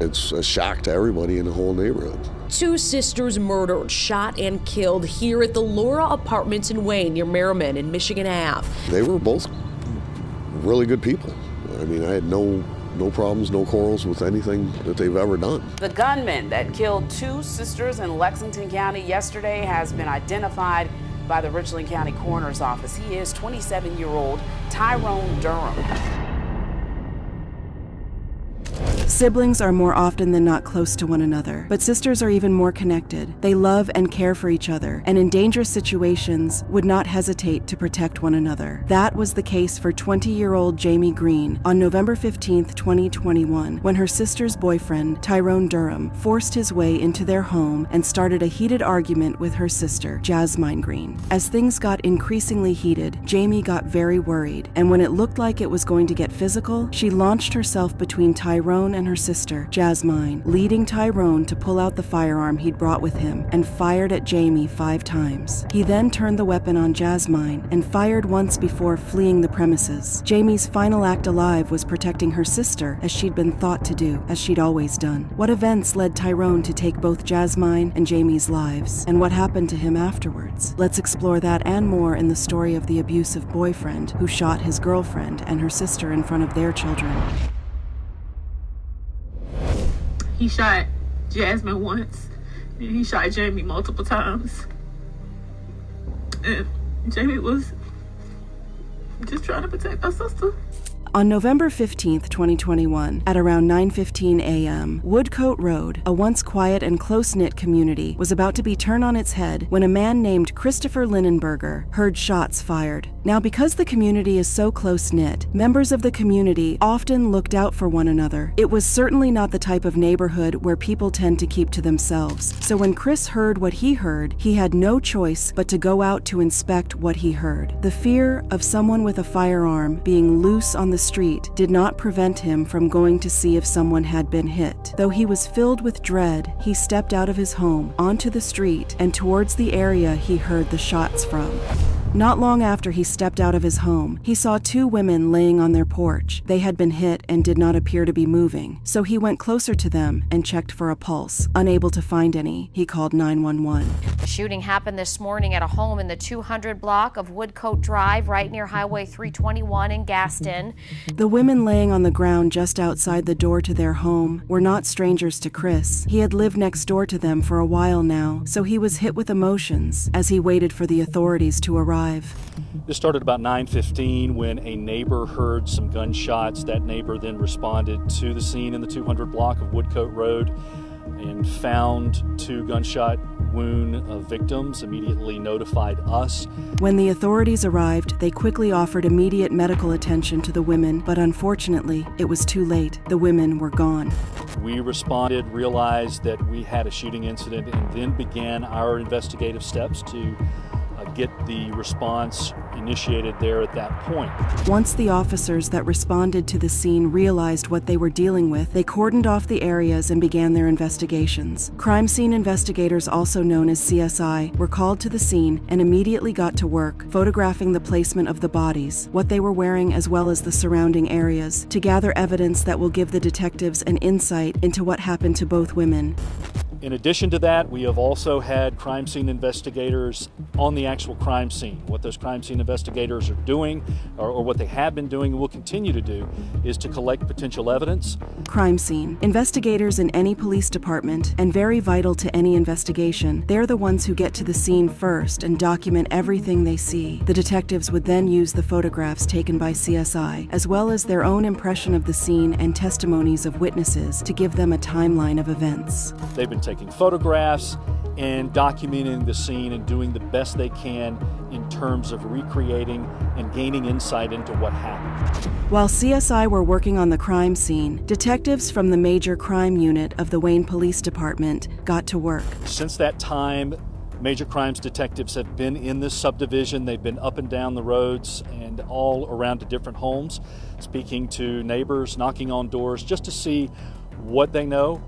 It's a shock to everybody in the whole neighborhood. Two sisters murdered, shot, and killed here at the Laura Apartments in Wayne near Merriman and Michigan Ave. They were both really good people. I mean, I had no problems, no quarrels with anything that they've ever done. The gunman that killed two sisters in Lexington County yesterday has been identified by the Richland County Coroner's Office. He is 27-year-old Tyrone Durham. Siblings are more often than not close to one another, but sisters are even more connected. They love and care for each other, and in dangerous situations would not hesitate to protect one another. That was the case for 20-year-old Jaimey Green on November 15, 2021, when her sister's boyfriend, Tyrone Durham, forced his way into their home and started a heated argument with her sister, Jazzmyne Greene. As things got increasingly heated, Jaimey got very worried, and when it looked like it was going to get physical, she launched herself between Tyrone and her sister, Jazzmyne, leading Tyrone to pull out the firearm he'd brought with him and fired at Jaimey 5 times. He then turned the weapon on Jazzmyne and fired once before fleeing the premises. Jaimey's final act alive was protecting her sister, as she'd been thought to do, as she'd always done. What events led Tyrone to take both Jazzmyne and Jaimey's lives, and what happened to him afterwards? Let's explore that and more in the story of the abusive boyfriend who shot his girlfriend and her sister in front of their children. He shot Jazzmyne once, and he shot Jaimey multiple times. And Jaimey was just trying to protect our sister. On November 15, 2021, at around 9:15 a.m., Woodcote Road, a once quiet and close-knit community, was about to be turned on its head when a man named Christopher Linenberger heard shots fired. Now, because the community is so close-knit, members of the community often looked out for one another. It was certainly not the type of neighborhood where people tend to keep to themselves. So when Chris heard what he heard, he had no choice but to go out to inspect what he heard. The fear of someone with a firearm being loose on the street did not prevent him from going to see if someone had been hit. Though he was filled with dread, he stepped out of his home, onto the street, and towards the area he heard the shots from. Not long after he stepped out of his home, he saw 2 women laying on their porch. They had been hit and did not appear to be moving, so he went closer to them and checked for a pulse. Unable to find any, he called 911. The shooting happened this morning at a home in the 200 block of Woodcote Drive, right near Highway 321 in Gaston. The women laying on the ground just outside the door to their home were not strangers to Chris. He had lived next door to them for a while now, so he was hit with emotions as he waited for the authorities to arrive. This started about 9:15 when a neighbor heard some gunshots. That neighbor then responded to the scene in the 200 block of Woodcote Road and found 2 gunshot wound victims, immediately notified us. When the authorities arrived, they quickly offered immediate medical attention to the women, but unfortunately, it was too late. The women were gone. We responded, realized that we had a shooting incident, and then began our investigative steps to get the response initiated there at that point. Once the officers that responded to the scene realized what they were dealing with, they cordoned off the areas and began their investigations. Crime scene investigators, also known as CSI, were called to the scene and immediately got to work, photographing the placement of the bodies, what they were wearing, as well as the surrounding areas, to gather evidence that will give the detectives an insight into what happened to both women. In addition to that, we have also had crime scene investigators on the actual crime scene. What those crime scene investigators are doing, or what they have been doing and will continue to do, is to collect potential evidence. Crime scene. Investigators in any police department, and very vital to any investigation, they're the ones who get to the scene first and document everything they see. The detectives would then use the photographs taken by CSI, as well as their own impression of the scene and testimonies of witnesses, to give them a timeline of events. They've been taking photographs and documenting the scene and doing the best they can in terms of recreating and gaining insight into what happened. While CSI were working on the crime scene, detectives from the Major Crime Unit of the Wayne Police Department got to work. Since that time, Major Crimes detectives have been in this subdivision. They've been up and down the roads and all around to different homes, speaking to neighbors, knocking on doors, just to see what they know,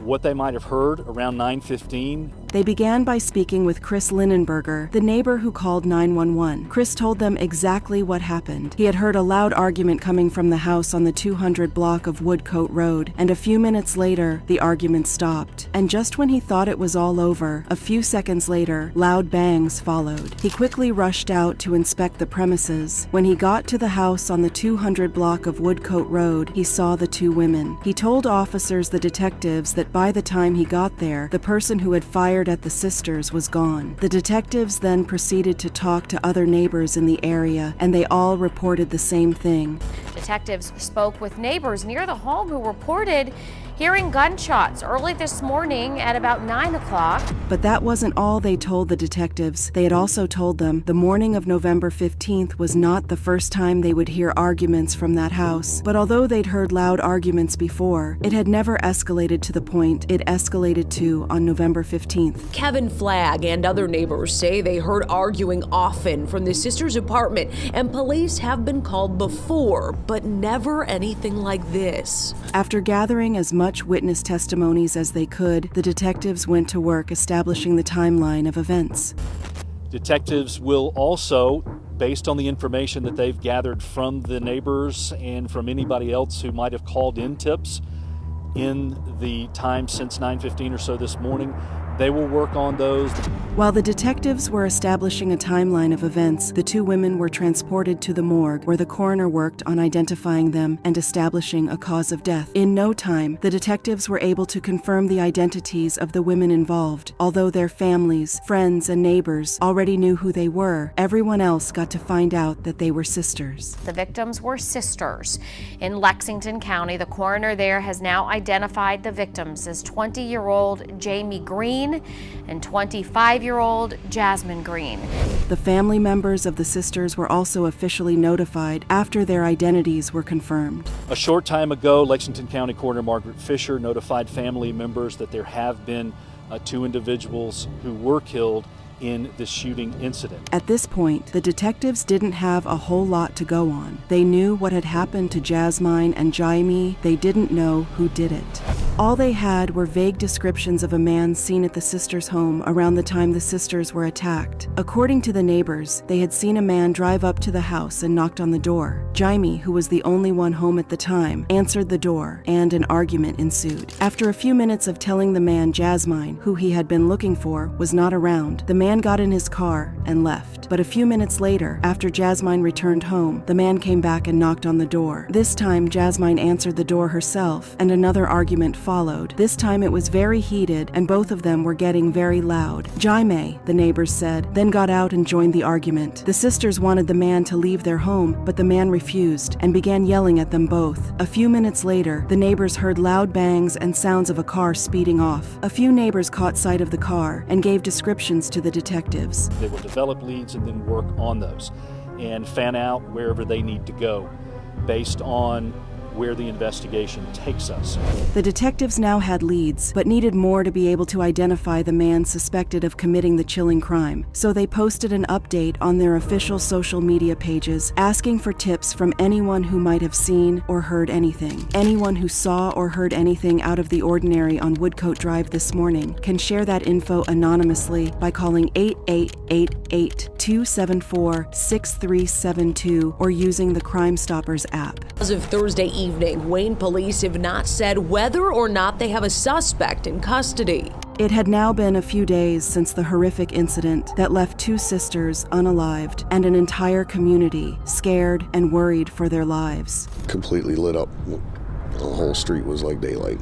what they might have heard around 9:15 They began by speaking with Chris Linenberger, the neighbor who called 911. Chris told them exactly what happened. He had heard a loud argument coming from the house on the 200 block of Woodcote Road, and a few minutes later, the argument stopped. And just when he thought it was all over, a few seconds later, loud bangs followed. He quickly rushed out to inspect the premises. When he got to the house on the 200 block of Woodcote Road, he saw the two women. He told officers, the detectives, that by the time he got there, the person who had fired at the sisters was gone. The detectives then proceeded to talk to other neighbors in the area, and they all reported the same thing. Detectives spoke with neighbors near the home who reported hearing gunshots early this morning at about 9 o'clock. But that wasn't all they told the detectives. They had also told them the morning of November 15th was not the first time they would hear arguments from that house. But although they'd heard loud arguments before, it had never escalated to the point it escalated to on November 15th. Kevin Flagg and other neighbors say they heard arguing often from the sisters' apartment, and police have been called before, but never anything like this. After gathering as much witness testimonies as they could, the detectives went to work establishing the timeline of events. Detectives will also, based on the information that they've gathered from the neighbors and from anybody else who might have called in tips in the time since 9:15 or so this morning, they will work on those. While the detectives were establishing a timeline of events, the two women were transported to the morgue, where the coroner worked on identifying them and establishing a cause of death. In no time, the detectives were able to confirm the identities of the women involved. Although their families, friends, and neighbors already knew who they were, everyone else got to find out that they were sisters. The victims were sisters. In Lexington County, the coroner there has now identified the victims as 20-year-old Jaimey Green and 25-year-old Jazzmyne Greene. The family members of the sisters were also officially notified after their identities were confirmed. A short time ago, Lexington County Coroner Margaret Fisher notified family members that there have been two individuals who were killed in the shooting incident. At this point, the detectives didn't have a whole lot to go on. They knew what had happened to Jazzmyne and Jaimey. They didn't know who did it. All they had were vague descriptions of a man seen at the sisters' home around the time the sisters were attacked. According to the neighbors, they had seen a man drive up to the house and knocked on the door. Jaimey, who was the only one home at the time, answered the door, and an argument ensued. After a few minutes of telling the man Jazzmyne, who he had been looking for, was not around, the man got in his car and left. But a few minutes later, after Jazzmyne returned home, the man came back and knocked on the door. This time, Jazzmyne answered the door herself, and another argument followed. This time it was very heated, and both of them were getting very loud. Jaimey, the neighbors said, then got out and joined the argument. The sisters wanted the man to leave their home, but the man refused and began yelling at them both. A few minutes later, the neighbors heard loud bangs and sounds of a car speeding off. A few neighbors caught sight of the car and gave descriptions to the detectives. They will develop leads and then work on those and fan out wherever they need to go based on where the investigation takes us. The detectives now had leads, but needed more to be able to identify the man suspected of committing the chilling crime. So they posted an update on their official social media pages, asking for tips from anyone who might have seen or heard anything. Anyone who saw or heard anything out of the ordinary on Woodcote Drive this morning can share that info anonymously by calling 888-274-6372 or using the Crime Stoppers app. As of Thursday evening, Wayne police have not said whether or not they have a suspect in custody. It had now been a few days since the horrific incident that left two sisters unalived and an entire community scared and worried for their lives. Completely lit up. The whole street was like daylight.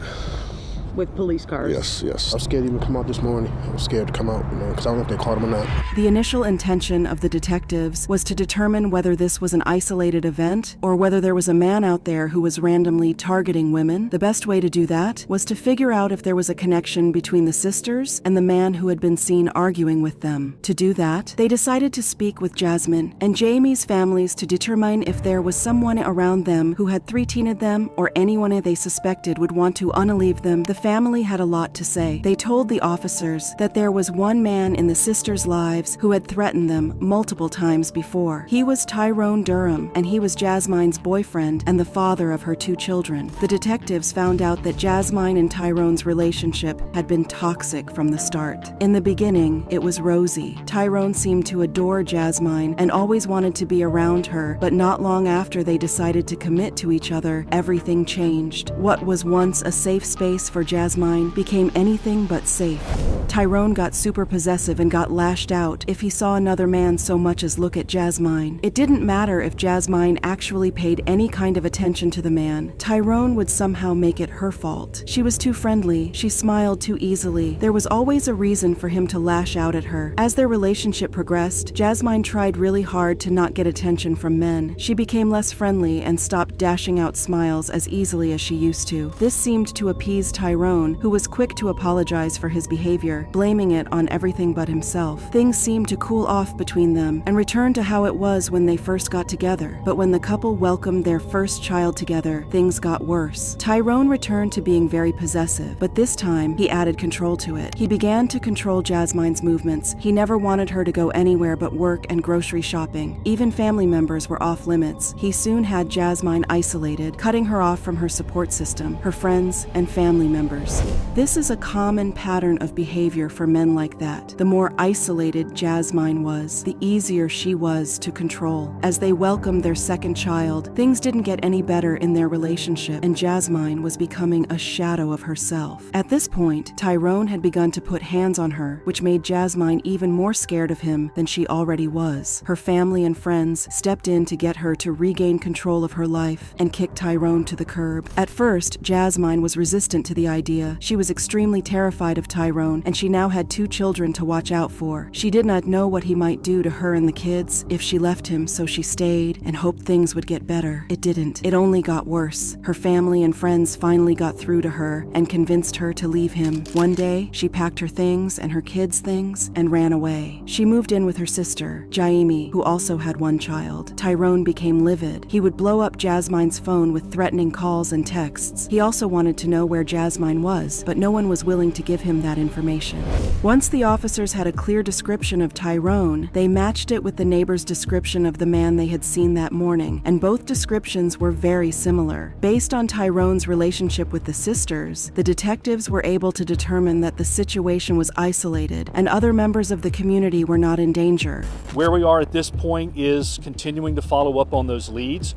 With police cars? Yes. I was scared to even come out this morning. I was scared to come out, because I don't know if they caught him or not. The initial intention of the detectives was to determine whether this was an isolated event or whether there was a man out there who was randomly targeting women. The best way to do that was to figure out if there was a connection between the sisters and the man who had been seen arguing with them. To do that, they decided to speak with Jazzmyne and Jaimey's families to determine if there was someone around them who had threatened them or anyone they suspected would want to unalive them. The family had a lot to say. They told the officers that there was one man in the sisters' lives who had threatened them multiple times before. He was Tyrone Durham, and he was Jazzmyne's boyfriend and the father of her 2 children. The detectives found out that Jazzmyne and Tyrone's relationship had been toxic from the start. In the beginning, it was rosy. Tyrone seemed to adore Jazzmyne and always wanted to be around her, but not long after they decided to commit to each other, everything changed. What was once a safe space for Jazzmyne became anything but safe. Tyrone got super possessive and got lashed out if he saw another man so much as look at Jazzmyne. It didn't matter if Jazzmyne actually paid any kind of attention to the man. Tyrone would somehow make it her fault. She was too friendly, she smiled too easily. There was always a reason for him to lash out at her. As their relationship progressed, Jazzmyne tried really hard to not get attention from men. She became less friendly and stopped dashing out smiles as easily as she used to. This seemed to appease Tyrone, who was quick to apologize for his behavior, blaming it on everything but himself. Things seemed to cool off between them and return to how it was when they first got together. But when the couple welcomed their first child together, things got worse. Tyrone returned to being very possessive, but this time he added control to it. He began to control Jazzmyne's movements. He never wanted her to go anywhere but work and grocery shopping. Even family members were off limits. He soon had Jazzmyne isolated, cutting her off from her support system, her friends, and family members. This is a common pattern of behavior for men like that. The more isolated Jazzmyne was, the easier she was to control. As they welcomed their second child, things didn't get any better in their relationship, and Jazzmyne was becoming a shadow of herself. At this point, Tyrone had begun to put hands on her, which made Jazzmyne even more scared of him than she already was. Her family and friends stepped in to get her to regain control of her life and kick Tyrone to the curb. At first, Jazzmyne was resistant to the idea. She was extremely terrified of Tyrone, and she now had 2 children to watch out for. She did not know what he might do to her and the kids if she left him, so she stayed and hoped things would get better. It didn't. It only got worse. Her family and friends finally got through to her and convinced her to leave him. One day, she packed her things and her kids' things and ran away. She moved in with her sister, Jaimey, who also had 1 child. Tyrone became livid. He would blow up Jazzmyne's phone with threatening calls and texts. He also wanted to know where Jazzmyne was, but no one was willing to give him that information. Once the officers had a clear description of Tyrone, they matched it with the neighbor's description of the man they had seen that morning, and both descriptions were very similar. Based on Tyrone's relationship with the sisters, the detectives were able to determine that the situation was isolated and other members of the community were not in danger. Where we are at this point is continuing to follow up on those leads.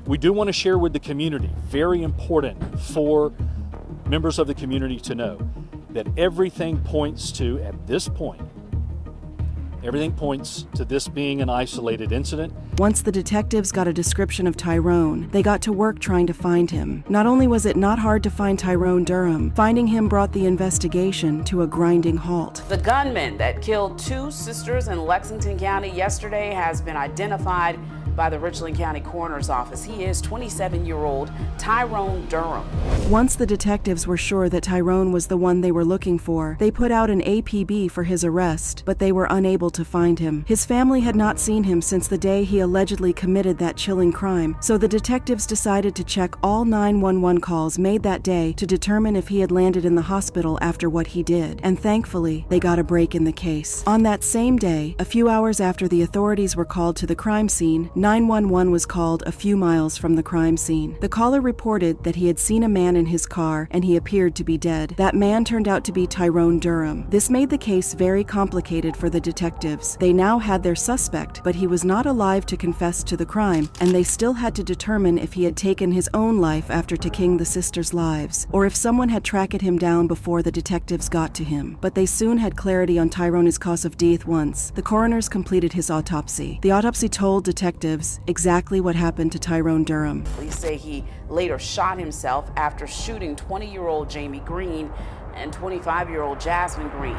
We do want to share with the community, very important for members of the community to know, that everything points to, at this point, everything points to this being an isolated incident. Once the detectives got a description of Tyrone, they got to work trying to find him. Not only was it not hard to find Tyrone Durham, finding him brought the investigation to a grinding halt. The gunman that killed 2 sisters in Lexington County yesterday has been identified by the Richland County Coroner's Office. He is 27-year-old Tyrone Durham. Once the detectives were sure that Tyrone was the one they were looking for, they put out an APB for his arrest, but they were unable to find him. His family had not seen him since the day he allegedly committed that chilling crime, so the detectives decided to check all 911 calls made that day to determine if he had landed in the hospital after what he did, and thankfully, they got a break in the case. On that same day, a few hours after the authorities were called to the crime scene, 911 was called a few miles from the crime scene. The caller reported that he had seen a man in his car and he appeared to be dead. That man turned out to be Tyrone Durham. This made the case very complicated for the detectives. They now had their suspect, but he was not alive to confess to the crime, and they still had to determine if he had taken his own life after taking the sisters' lives, or if someone had tracked him down before the detectives got to him. But they soon had clarity on Tyrone's cause of death once the coroners completed his autopsy. The autopsy told detectives exactly what happened to Tyrone Durham. Police say he later shot himself after shooting 20-year-old Jaimey Green and 25-year-old Jazzmyne Greene.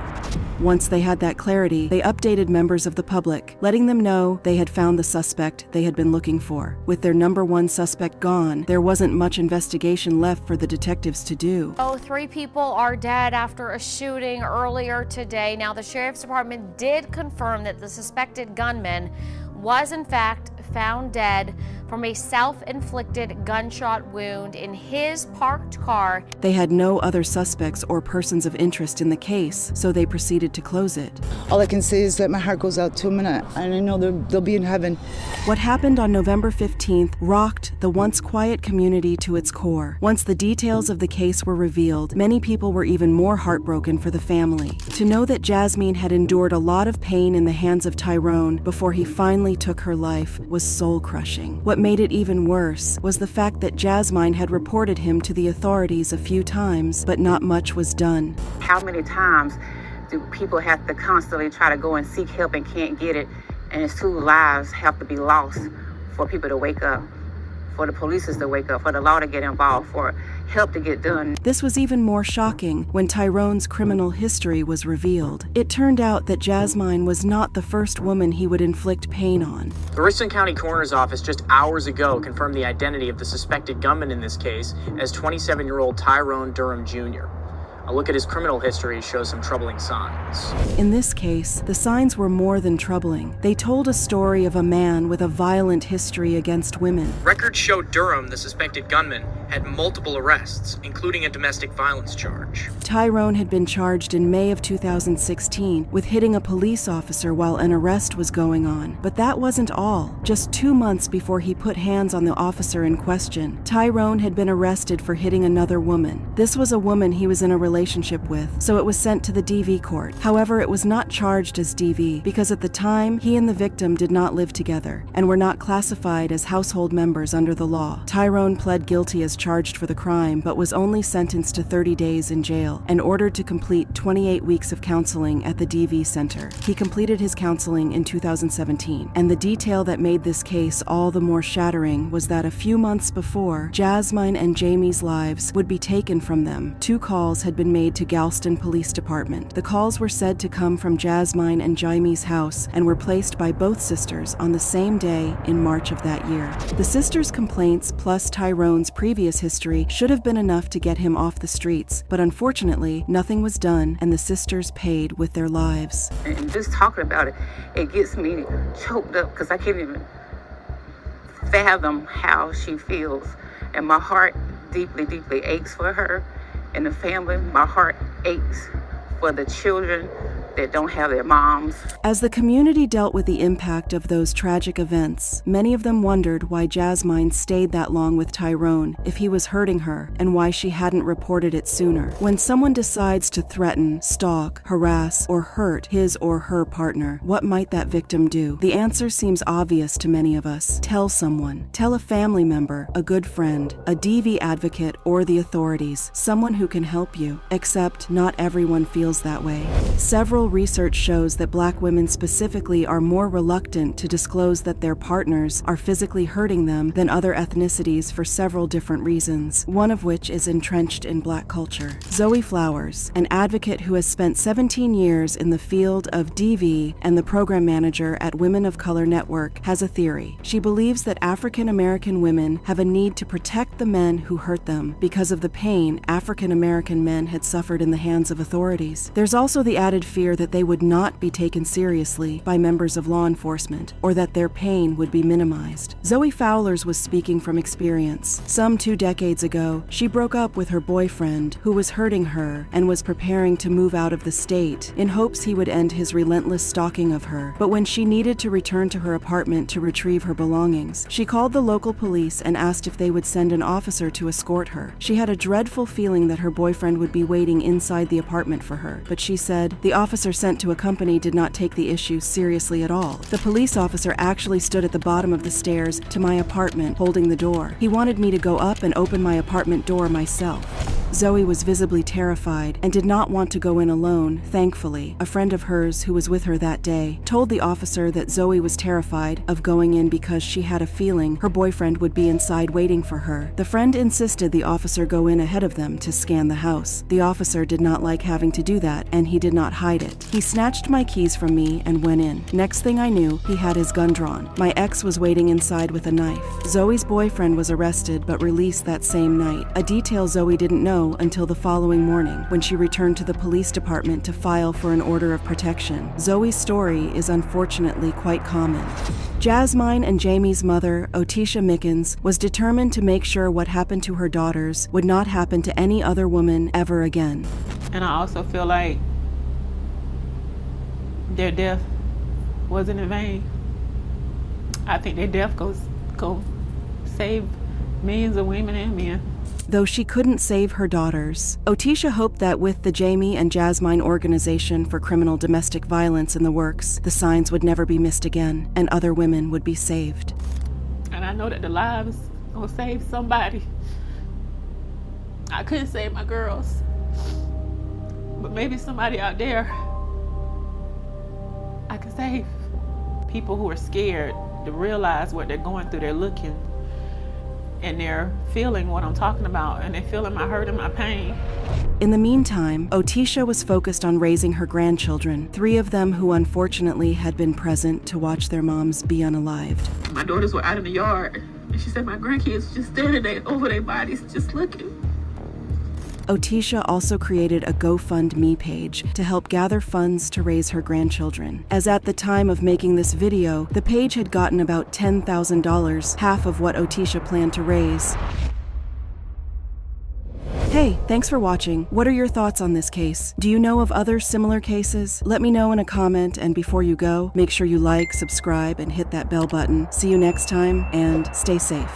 Once they had that clarity, they updated members of the public, letting them know they had found the suspect they had been looking for. With their #1 suspect gone, there wasn't much investigation left for the detectives to do. 3 people are dead after a shooting earlier today. Now, the Sheriff's Department did confirm that the suspected gunman was in fact found dead from a self-inflicted gunshot wound in his parked car. They had no other suspects or persons of interest in the case, so they proceeded to close it. All I can say is that my heart goes out to them, and I know they'll be in heaven. What happened on November 15th rocked the once quiet community to its core. Once the details of the case were revealed, many people were even more heartbroken for the family. To know that Jazzmyne had endured a lot of pain in the hands of Tyrone before he finally took her life was soul-crushing. What made it even worse was the fact that Jazzmyne had reported him to the authorities a few times, but not much was done. How many times do people have to constantly try to go and seek help and can't get it? And it's 2 lives have to be lost for people to wake up, for the police to wake up, for the law to get involved, for help to get done. This was even more shocking when Tyrone's criminal history was revealed. It turned out that Jazzmyne was not the first woman he would inflict pain on. The Richland County Coroner's Office just hours ago confirmed the identity of the suspected gunman in this case as 27-year-old Tyrone Durham Jr. A look at his criminal history shows some troubling signs. In this case, the signs were more than troubling. They told a story of a man with a violent history against women. Records show Durham, the suspected gunman, had multiple arrests, including a domestic violence charge. Tyrone had been charged in May of 2016 with hitting a police officer while an arrest was going on. But that wasn't all. Just 2 months before he put hands on the officer in question, Tyrone had been arrested for hitting another woman. This was a woman he was in a relationship with, so it was sent to the DV court. However, it was not charged as DV because at the time, he and the victim did not live together and were not classified as household members under the law. Tyrone pled guilty as charged for the crime, but was only sentenced to 30 days in jail and ordered to complete 28 weeks of counseling at the DV Center. He completed his counseling in 2017, and the detail that made this case all the more shattering was that a few months before, Jazzmyne and Jaimey's lives would be taken from them. 2 calls had been made to Galveston Police Department. The calls were said to come from Jazzmyne and Jaimey's house and were placed by both sisters on the same day in March of that year. The sisters' complaints plus Tyrone's previous history should have been enough to get him off the streets, but unfortunately, nothing was done and the sisters paid with their lives. And just talking about it, it gets me choked up because I can't even fathom how she feels. And my heart deeply, deeply aches for her and the family. My heart aches for the children that don't have their moms. As the community dealt with the impact of those tragic events, many of them wondered why Jazzmyne stayed that long with Tyrone if he was hurting her, and why she hadn't reported it sooner. When someone decides to threaten, stalk, harass, or hurt his or her partner, what might that victim do? The answer seems obvious to many of us. Tell someone. Tell a family member, a good friend, a DV advocate, or the authorities, someone who can help you. Except not everyone feels that way. Several research shows that Black women specifically are more reluctant to disclose that their partners are physically hurting them than other ethnicities for several different reasons, one of which is entrenched in Black culture. Zoe Flowers, an advocate who has spent 17 years in the field of DV and the program manager at Women of Color Network, has a theory. She believes that African American women have a need to protect the men who hurt them because of the pain African American men had suffered in the hands of authorities. There's also the added fear that they would not be taken seriously by members of law enforcement, or that their pain would be minimized. Zoe Fowlers was speaking from experience. Some 2 decades ago, she broke up with her boyfriend, who was hurting her and was preparing to move out of the state in hopes he would end his relentless stalking of her. But when she needed to return to her apartment to retrieve her belongings, she called the local police and asked if they would send an officer to escort her. She had a dreadful feeling that her boyfriend would be waiting inside the apartment for her, but she said the officer sent to accompany did not take the issue seriously at all. The police officer actually stood at the bottom of the stairs to my apartment holding the door. He wanted me to go up and open my apartment door myself. Zoe was visibly terrified and did not want to go in alone. Thankfully, a friend of hers who was with her that day told the officer that Zoe was terrified of going in because she had a feeling her boyfriend would be inside waiting for her. The friend insisted the officer go in ahead of them to scan the house. The officer did not like having to do that, and he did not hide it. He snatched my keys from me and went in. Next thing I knew, he had his gun drawn. My ex was waiting inside with a knife. Zoe's boyfriend was arrested but released that same night. A detail Zoe didn't know know until the following morning when she returned to the police department to file for an order of protection. Zoe's story is unfortunately quite common. Jazzmyne and Jaimey's mother, Otisha Mickens, was determined to make sure what happened to her daughters would not happen to any other woman ever again. And I also feel like their death wasn't in vain. I think their death go save millions of women and men. Though she couldn't save her daughters, Otisha hoped that with the Jaimey and Jazzmyne Organization for Criminal Domestic Violence in the works, the signs would never be missed again, and other women would be saved. And I know that the lives will save somebody. I couldn't save my girls, but maybe somebody out there I can save. People who are scared to realize what they're going through, they're looking and they're feeling what I'm talking about, and they're feeling my hurt and my pain. In the meantime, Otisha was focused on raising her grandchildren, 3 of them who unfortunately had been present to watch their moms be unalived. My daughters were out in the yard, and she said my grandkids were just standing there over their bodies, just looking. Otisha also created a GoFundMe page to help gather funds to raise her grandchildren, as at the time of making this video, the page had gotten about $10,000, half of what Otisha planned to raise. Hey, thanks for watching. What are your thoughts on this case? Do you know of other similar cases? Let me know in a comment, and before you go, make sure you like, subscribe, and hit that bell button. See you next time, and stay safe.